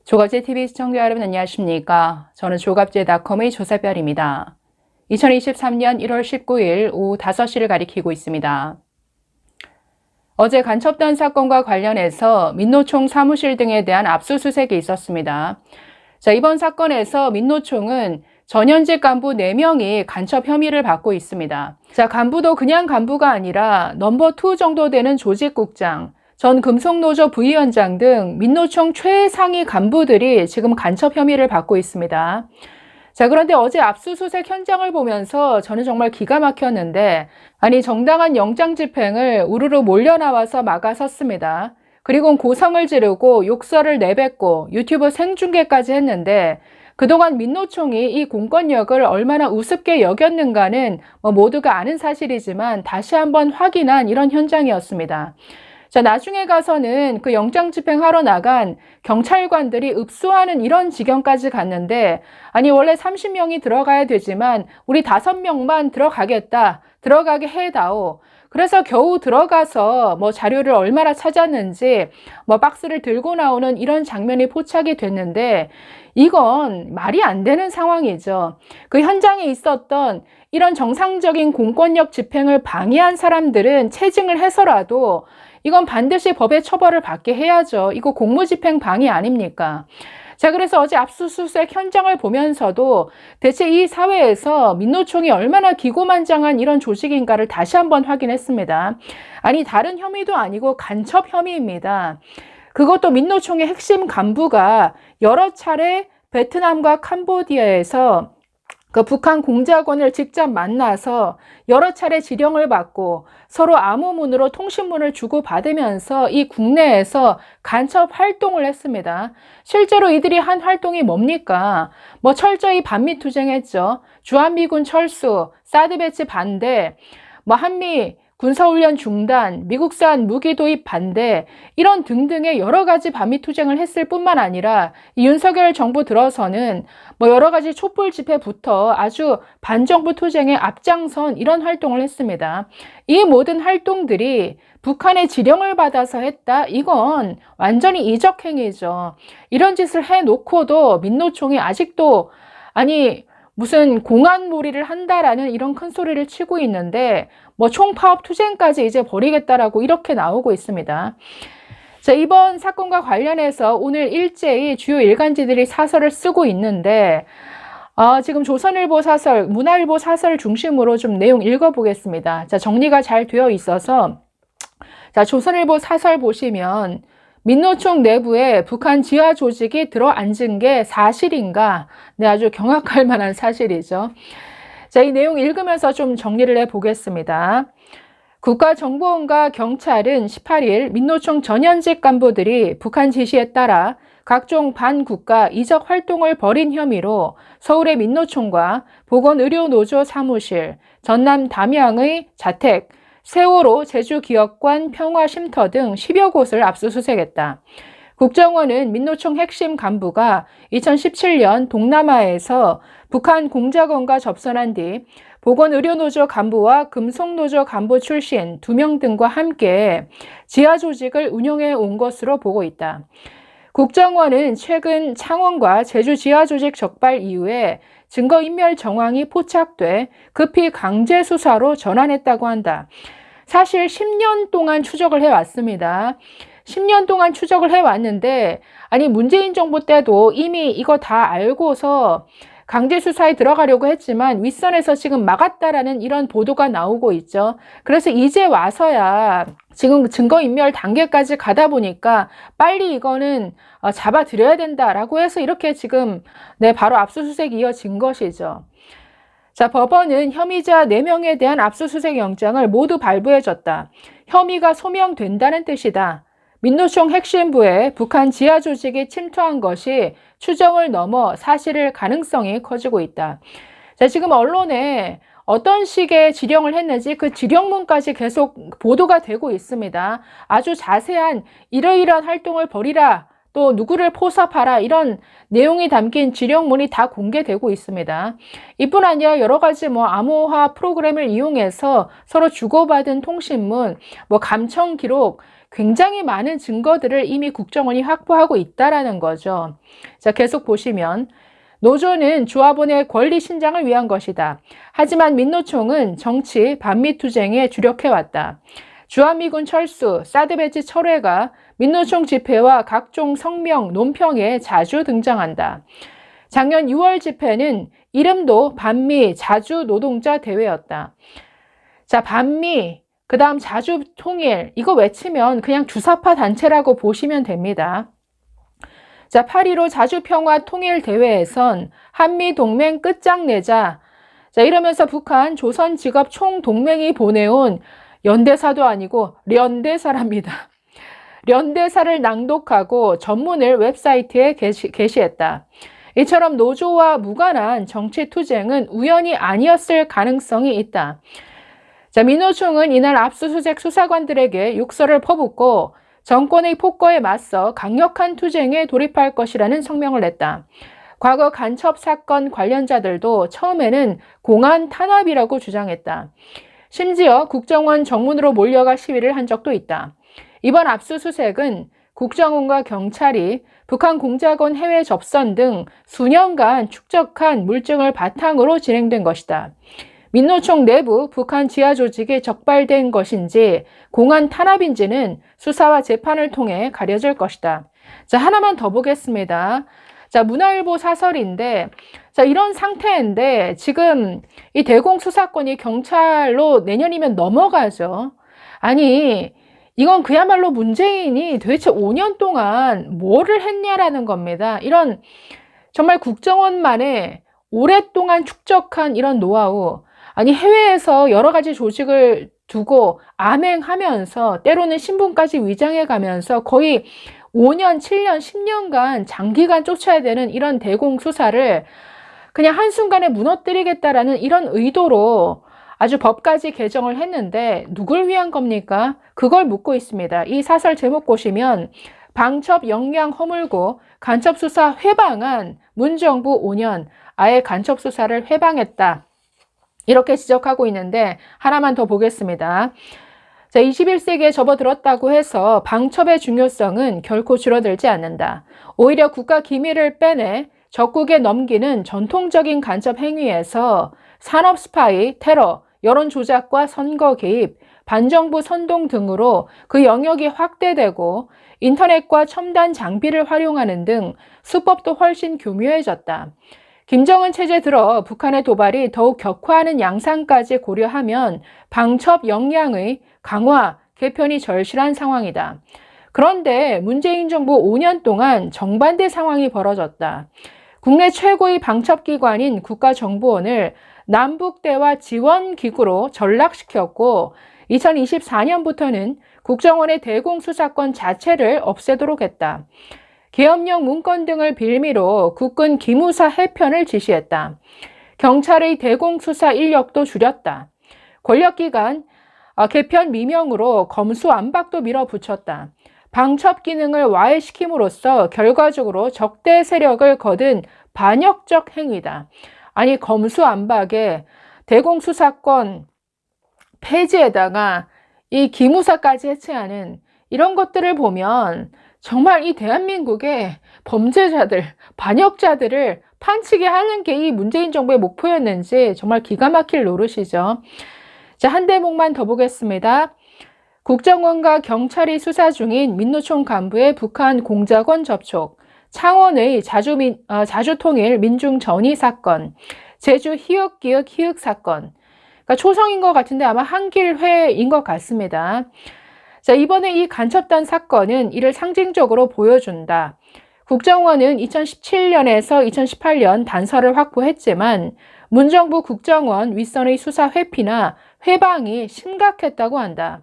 조갑제TV 시청자 여러분 안녕하십니까? 저는 조갑제닷컴의 조사별입니다. 2023년 1월 19일 오후 5시를 가리키고 있습니다. 어제 간첩단 사건과 관련해서 민노총 사무실 등에 대한 압수수색이 있었습니다. 이번 사건에서 민노총은 전현직 간부 4명이 간첩 혐의를 받고 있습니다. 간부도 그냥 간부가 아니라 넘버 2 정도 되는 조직국장, 전 금속노조 부위원장 등 민노총 최상위 간부들이 지금 간첩 혐의를 받고 있습니다. 그런데 어제 압수수색 현장을 보면서 저는 정말 기가 막혔는데, 아니 정당한 영장 집행을 우르르 몰려나와서 막아섰습니다. 그리고 고성을 지르고 욕설을 내뱉고 유튜브 생중계까지 했는데, 그동안 민노총이 이 공권력을 얼마나 우습게 여겼는가는 모두가 아는 사실이지만 다시 한번 확인한 이런 현장이었습니다. 나중에 가서는 그 영장 집행하러 나간 경찰관들이 읍소하는 이런 지경까지 갔는데, 아니 원래 30명이 들어가야 되지만 우리 5명만 들어가게 해다오. 그래서 겨우 들어가서 자료를 얼마나 찾았는지 박스를 들고 나오는 이런 장면이 포착이 됐는데, 이건 말이 안 되는 상황이죠. 그 현장에 있었던 이런 정상적인 공권력 집행을 방해한 사람들은 체증을 해서라도 이건 반드시 법의 처벌을 받게 해야죠. 이거 공무집행 방해 아닙니까? 그래서 어제 압수수색 현장을 보면서도 대체 이 사회에서 민노총이 얼마나 기고만장한 이런 조직인가를 다시 한번 확인했습니다. 아니 다른 혐의도 아니고 간첩 혐의입니다. 그것도 민노총의 핵심 간부가 여러 차례 베트남과 캄보디아에서 그 북한 공작원을 직접 만나서 여러 차례 지령을 받고 서로 암호문으로 통신문을 주고받으면서 이 국내에서 간첩 활동을 했습니다. 실제로 이들이 한 활동이 뭡니까? 철저히 반미 투쟁했죠. 주한미군 철수, 사드 배치 반대, 한미 군사훈련 중단, 미국산 무기 도입 반대, 이런 등등의 여러 가지 반미 투쟁을 했을 뿐만 아니라 이 윤석열 정부 들어서는 여러 가지 촛불 집회부터 아주 반정부 투쟁에 앞장선 이런 활동을 했습니다. 이 모든 활동들이 북한의 지령을 받아서 했다? 이건 완전히 이적행위죠. 이런 짓을 해놓고도 민노총이 아직도 무슨 공안몰이를 한다라는 이런 큰 소리를 치고 있는데 총파업 투쟁까지 이제 벌이겠다라고 이렇게 나오고 있습니다. 이번 사건과 관련해서 오늘 일제히 주요 일간지들이 사설을 쓰고 있는데 지금 조선일보 사설, 문화일보 사설 중심으로 좀 내용 읽어보겠습니다. 정리가 잘 되어 있어서 조선일보 사설 보시면 민노총 내부에 북한 지하 조직이 들어앉은 게 사실인가? 네, 아주 경악할 만한 사실이죠. 이 내용 읽으면서 좀 정리를 해보겠습니다. 국가정보원과 경찰은 18일 민노총 전현직 간부들이 북한 지시에 따라 각종 반국가 이적 활동을 벌인 혐의로 서울의 민노총과 보건의료노조 사무실, 전남 담양의 자택, 세월호 제주기업관 평화쉼터 등 10여 곳을 압수수색했다. 국정원은 민노총 핵심 간부가 2017년 동남아에서 북한 공작원과 접선한 뒤 보건의료노조 간부와 금속노조 간부 출신 2명 등과 함께 지하조직을 운영해 온 것으로 보고 있다. 국정원은 최근 창원과 제주 지하조직 적발 이후에 증거인멸 정황이 포착돼 급히 강제 수사로 전환했다고 한다. 사실 10년 동안 추적을 해왔습니다. 10년 동안 추적을 해왔는데 문재인 정부 때도 이미 이거 다 알고서 강제 수사에 들어가려고 했지만 윗선에서 지금 막았다라는 이런 보도가 나오고 있죠. 그래서 이제 와서야 지금 증거인멸 단계까지 가다 보니까 빨리 이거는 잡아들여야 된다라고 해서 이렇게 지금 바로 압수수색이 이어진 것이죠. 법원은 혐의자 4명에 대한 압수수색 영장을 모두 발부해줬다. 혐의가 소명된다는 뜻이다. 민노총 핵심부에 북한 지하 조직이 침투한 것이 추정을 넘어 사실일 가능성이 커지고 있다. 지금 언론에 어떤 식의 지령을 했는지 그 지령문까지 계속 보도가 되고 있습니다. 아주 자세한 이러이러한 활동을 벌이라, 또 누구를 포섭하라 이런 내용이 담긴 지령문이 다 공개되고 있습니다. 이뿐 아니라 여러 가지 암호화 프로그램을 이용해서 서로 주고받은 통신문, 감청 기록, 굉장히 많은 증거들을 이미 국정원이 확보하고 있다라는 거죠. 자, 계속 보시면 노조는 조합원의 권리 신장을 위한 것이다. 하지만 민노총은 정치 반미 투쟁에 주력해왔다. 주한미군 철수, 사드 배치 철회가 민노총 집회와 각종 성명, 논평에 자주 등장한다. 작년 6월 집회는 이름도 반미 자주 노동자 대회였다. 자, 반미, 그 다음 자주 통일, 이거 외치면 그냥 주사파 단체라고 보시면 됩니다. 자, 8.15 자주평화 통일대회에선 한미동맹 끝장내자. 자, 이러면서 북한 조선직업총동맹이 보내온 연대사도 아니고 련대사랍니다. 련대사를 낭독하고 전문을 웹사이트에 게시했다. 이처럼 노조와 무관한 정치투쟁은 우연이 아니었을 가능성이 있다. 자, 민노총은 이날 압수수색 수사관들에게 육설을 퍼붓고 정권의 폭거에 맞서 강력한 투쟁에 돌입할 것이라는 성명을 냈다. 과거 간첩 사건 관련자들도 처음에는 공안 탄압이라고 주장했다. 심지어 국정원 정문으로 몰려가 시위를 한 적도 있다. 이번 압수수색은 국정원과 경찰이 북한 공작원 해외 접선 등 수년간 축적한 물증을 바탕으로 진행된 것이다. 민노총 내부 북한 지하 조직이 적발된 것인지 공안 탄압인지는 수사와 재판을 통해 가려질 것이다. 자, 하나만 더 보겠습니다. 자, 문화일보 사설인데, 자, 이런 상태인데 지금 이 대공 수사권이 경찰로 내년이면 넘어가죠. 아니, 이건 그야말로 문재인이 도대체 5년 동안 뭐를 했냐라는 겁니다. 이런 정말 국정원만의 오랫동안 축적한 이런 노하우, 아니 해외에서 여러 가지 조직을 두고 암행하면서 때로는 신분까지 위장해가면서 거의 5년, 7년, 10년간 장기간 쫓아야 되는 이런 대공 수사를 그냥 한순간에 무너뜨리겠다라는 이런 의도로 아주 법까지 개정을 했는데 누굴 위한 겁니까? 그걸 묻고 있습니다. 이 사설 제목 보시면 방첩 역량 허물고 간첩 수사 회방한 문정부 5년, 아예 간첩 수사를 회방했다. 이렇게 지적하고 있는데 하나만 더 보겠습니다. 자, 21세기에 접어들었다고 해서 방첩의 중요성은 결코 줄어들지 않는다. 오히려 국가 기밀을 빼내 적국에 넘기는 전통적인 간첩 행위에서 산업 스파이, 테러, 여론 조작과 선거 개입, 반정부 선동 등으로 그 영역이 확대되고 인터넷과 첨단 장비를 활용하는 등 수법도 훨씬 교묘해졌다. 김정은 체제 들어 북한의 도발이 더욱 격화하는 양상까지 고려하면 방첩 역량의 강화, 개편이 절실한 상황이다. 그런데 문재인 정부 5년 동안 정반대 상황이 벌어졌다. 국내 최고의 방첩기관인 국가정보원을 남북대화 지원기구로 전락시켰고 2024년부터는 국정원의 대공수사권 자체를 없애도록 했다. 계엄령 문건 등을 빌미로 국군 기무사 해편을 지시했다. 경찰의 대공수사 인력도 줄였다. 권력기관 개편 미명으로 검수안박도 밀어붙였다. 방첩 기능을 와해시킴으로써 결과적으로 적대 세력을 거둔 반역적 행위다. 아니 검수안박에 대공수사권 폐지에다가 이 기무사까지 해체하는 이런 것들을 보면 정말 이 대한민국의 범죄자들, 반역자들을 판치게 하는 게 이 문재인 정부의 목표였는지 정말 기가 막힐 노릇이죠. 자, 한 대목만 더 보겠습니다. 국정원과 경찰이 수사 중인 민노총 간부의 북한 공작원 접촉, 창원의 자주통일 민중전의 사건, 제주 희읍기읍 희읍 사건. 그러니까 초성인 것 같은데 아마 한길회인 것 같습니다. 자, 이번에 이 간첩단 사건은 이를 상징적으로 보여준다. 국정원은 2017년에서 2018년 단서를 확보했지만 문정부 국정원 윗선의 수사 회피나 회방이 심각했다고 한다.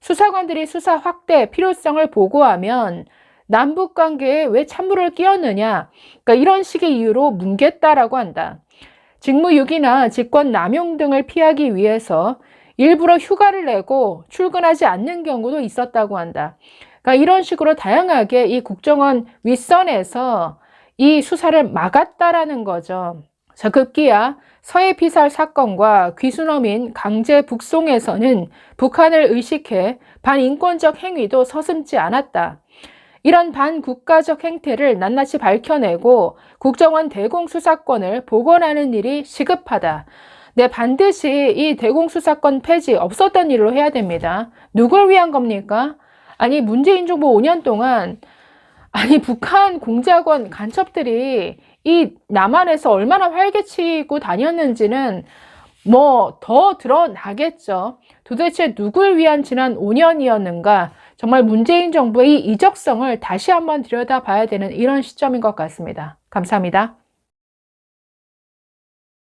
수사관들이 수사 확대 필요성을 보고하면 남북관계에 왜 찬물을 끼얹느냐, 그러니까 이런 식의 이유로 뭉갰다라고 한다. 직무유기나 직권 남용 등을 피하기 위해서 일부러 휴가를 내고 출근하지 않는 경우도 있었다고 한다. 그러니까 이런 식으로 다양하게 이 국정원 윗선에서 이 수사를 막았다라는 거죠. 자, 급기야 서해 피살 사건과 귀순어민 강제 북송에서는 북한을 의식해 반인권적 행위도 서슴지 않았다. 이런 반국가적 행태를 낱낱이 밝혀내고 국정원 대공수사권을 복원하는 일이 시급하다. 네, 반드시 이 대공수사권 폐지 없었던 일로 해야 됩니다. 누굴 위한 겁니까? 아니, 문재인 정부 5년 동안 북한 공작원 간첩들이 이 남한에서 얼마나 활개치고 다녔는지는 뭐 더 드러나겠죠. 도대체 누굴 위한 지난 5년이었는가? 정말 문재인 정부의 이 이적성을 다시 한번 들여다봐야 되는 이런 시점인 것 같습니다. 감사합니다.